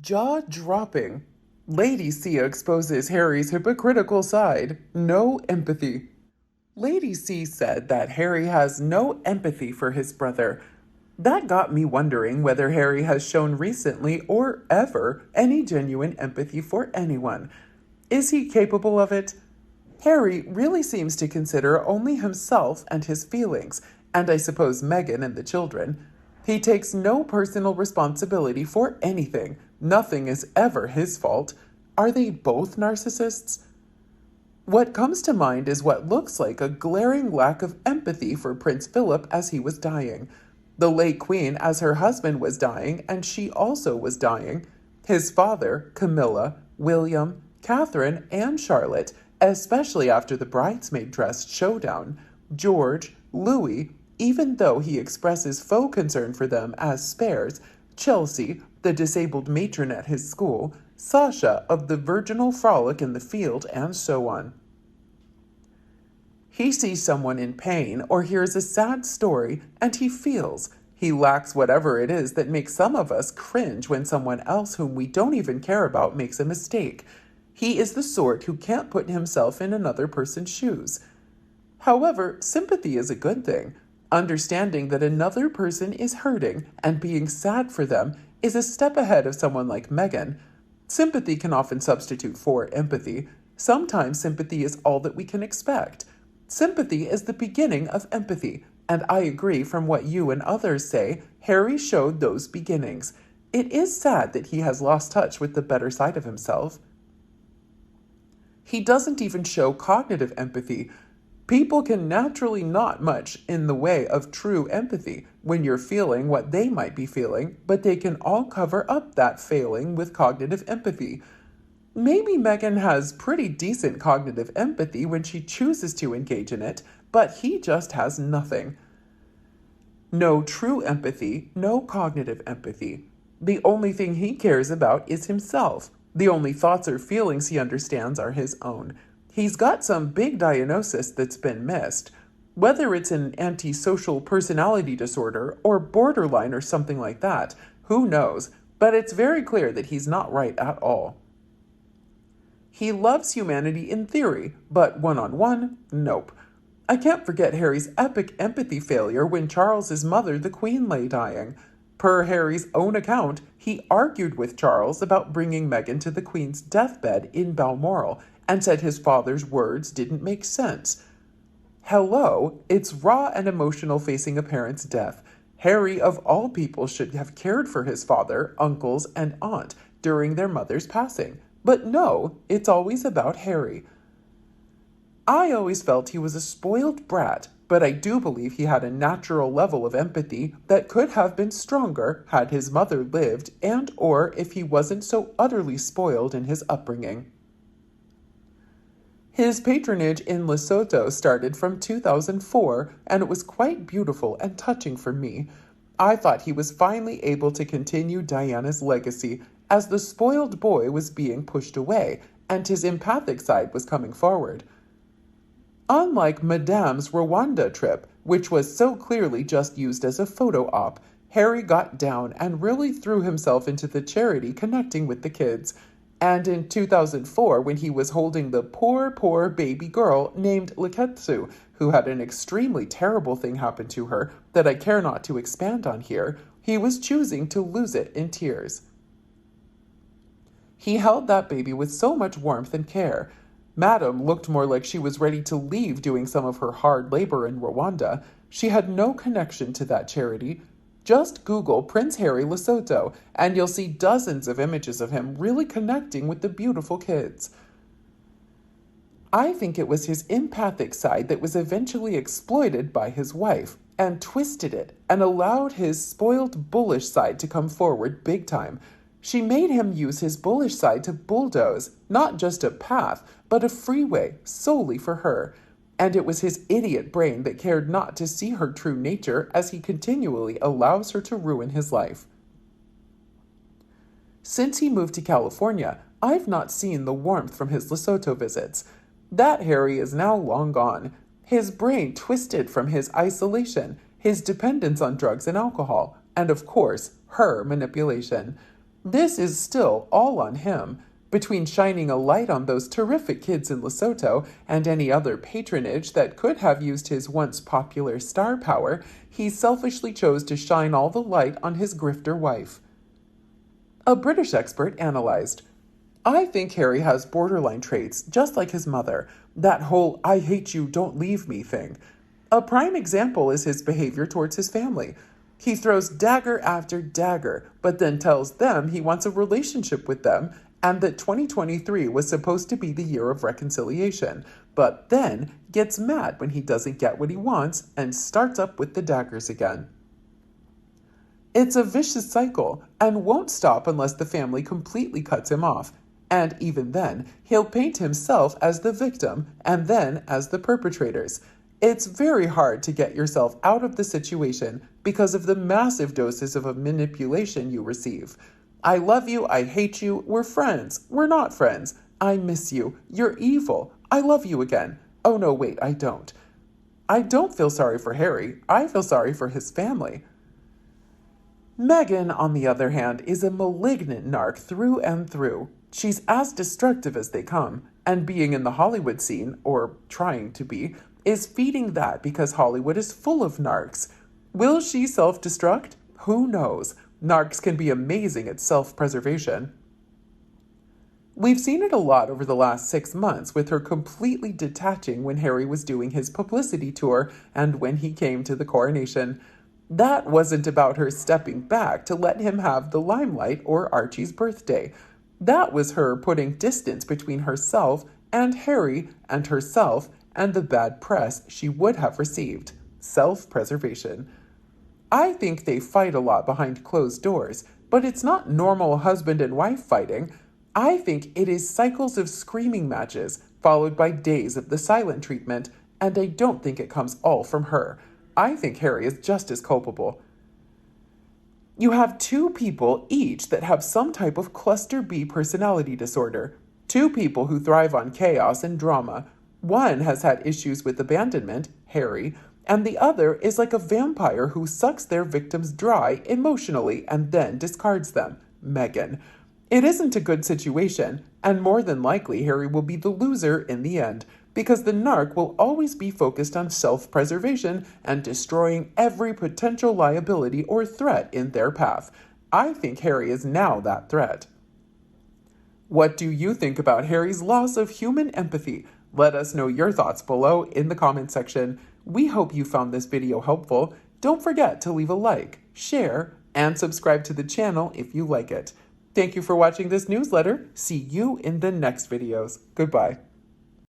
Jaw-dropping. Lady C exposes Harry's hypocritical side. No empathy. Lady C said that Harry has no empathy for his brother. That got me wondering whether Harry has shown recently or ever any genuine empathy for anyone. Is he capable of it? Harry really seems to consider only himself and his feelings, and I suppose Meghan and the children. He takes no personal responsibility for anything. Nothing is ever his fault. Are they both narcissists? What comes to mind is what looks like a glaring lack of empathy for Prince Philip as he was dying, the late Queen as her husband was dying and she also was dying, his father, Camilla, William, Catherine, and Charlotte, especially after the bridesmaid dress showdown, George, Louis, even though he expresses faux concern for them as spares, Chelsea, the disabled matron at his school, Sasha of the virginal frolic in the field, and so on. He sees someone in pain or hears a sad story, and he feels. He lacks whatever it is that makes some of us cringe when someone else whom we don't even care about makes a mistake. He is the sort who can't put himself in another person's shoes. However, sympathy is a good thing. Understanding that another person is hurting and being sad for them is a step ahead of someone like Meghan. Sympathy can often substitute for empathy. Sometimes sympathy is all that we can expect. Sympathy is the beginning of empathy, and I agree from what you and others say, Harry showed those beginnings. It is sad that he has lost touch with the better side of himself. He doesn't even show cognitive empathy. People can naturally not much in the way of true empathy when you're feeling what they might be feeling, but they can all cover up that failing with cognitive empathy. Maybe Meghan has pretty decent cognitive empathy when she chooses to engage in it, but he just has nothing. No true empathy, no cognitive empathy. The only thing he cares about is himself. The only thoughts or feelings he understands are his own. He's got some big diagnosis that's been missed. Whether it's an antisocial personality disorder or borderline or something like that, who knows? But it's very clear that he's not right at all. He loves humanity in theory, but one-on-one, nope. I can't forget Harry's epic empathy failure when Charles's mother, the Queen, lay dying. Per Harry's own account, he argued with Charles about bringing Meghan to the Queen's deathbed in Balmoral and said his father's words didn't make sense. Hello, it's raw and emotional facing a parent's death. Harry, of all people, should have cared for his father, uncles, and aunt during their mother's passing. But no, it's always about Harry. I always felt he was a spoiled brat, but I do believe he had a natural level of empathy that could have been stronger had his mother lived and or if he wasn't so utterly spoiled in his upbringing. His patronage in Lesotho started from 2004, and it was quite beautiful and touching for me. I thought he was finally able to continue Diana's legacy as the spoiled boy was being pushed away and his empathic side was coming forward. Unlike Madame's Rwanda trip, which was so clearly just used as a photo op, Harry got down and really threw himself into the charity connecting with the kids. And in 2004, when he was holding the poor baby girl named Leketsu, who had an extremely terrible thing happen to her that I care not to expand on here, he was choosing to lose it in tears. He held that baby with so much warmth and care. Madame looked more like she was ready to leave doing some of her hard labor in Rwanda. She had no connection to that charity. Just Google Prince Harry Lesotho, and you'll see dozens of images of him really connecting with the beautiful kids. I think it was his empathic side that was eventually exploited by his wife, and twisted it, and allowed his spoiled bullish side to come forward big time. She made him use his bullish side to bulldoze, not just a path, but a freeway, solely for her. And it was his idiot brain that cared not to see her true nature as he continually allows her to ruin his life. Since he moved to California, I've not seen the warmth from his Lesotho visits. That Harry is now long gone. His brain twisted from his isolation, his dependence on drugs and alcohol, and of course, her manipulation. This is still all on him. Between shining a light on those terrific kids in Lesotho and any other patronage that could have used his once popular star power, he selfishly chose to shine all the light on his grifter wife. A British expert analyzed, I think Harry has borderline traits, just like his mother. That whole I hate you, don't leave me thing. A prime example is his behavior towards his family. He throws dagger after dagger, but then tells them he wants a relationship with them and that 2023 was supposed to be the year of reconciliation, but then gets mad when he doesn't get what he wants and starts up with the daggers again. It's a vicious cycle and won't stop unless the family completely cuts him off. And even then, he'll paint himself as the victim and then as the perpetrators. It's very hard to get yourself out of the situation because of the massive doses of manipulation you receive. I love you, I hate you, we're friends, we're not friends, I miss you, you're evil, I love you again. Oh no, wait, I don't. I don't feel sorry for Harry, I feel sorry for his family. Meghan, on the other hand, is a malignant narc through and through. She's as destructive as they come, and being in the Hollywood scene, or trying to be, is feeding that because Hollywood is full of narcs. Will she self-destruct? Who knows? Narcs can be amazing at self-preservation. We've seen it a lot over the last 6 months with her completely detaching when Harry was doing his publicity tour and when he came to the coronation. That wasn't about her stepping back to let him have the limelight or Archie's birthday. That was her putting distance between herself and Harry and herself and the bad press she would have received. Self-preservation. I think they fight a lot behind closed doors, but it's not normal husband and wife fighting. I think it is cycles of screaming matches, followed by days of the silent treatment, and I don't think it comes all from her. I think Harry is just as culpable. You have 2 people each that have some type of cluster B personality disorder. 2 people who thrive on chaos and drama. One has had issues with abandonment, Harry, and the other is like a vampire who sucks their victims dry emotionally and then discards them, Meghan. It isn't a good situation, and more than likely Harry will be the loser in the end, because the narc will always be focused on self-preservation and destroying every potential liability or threat in their path. I think Harry is now that threat. What do you think about Harry's loss of human empathy? Let us know your thoughts below in the comment section. We hope you found this video helpful. Don't forget to leave a like, share, and subscribe to the channel if you like it. Thank you for watching this newsletter. See you in the next videos. Goodbye.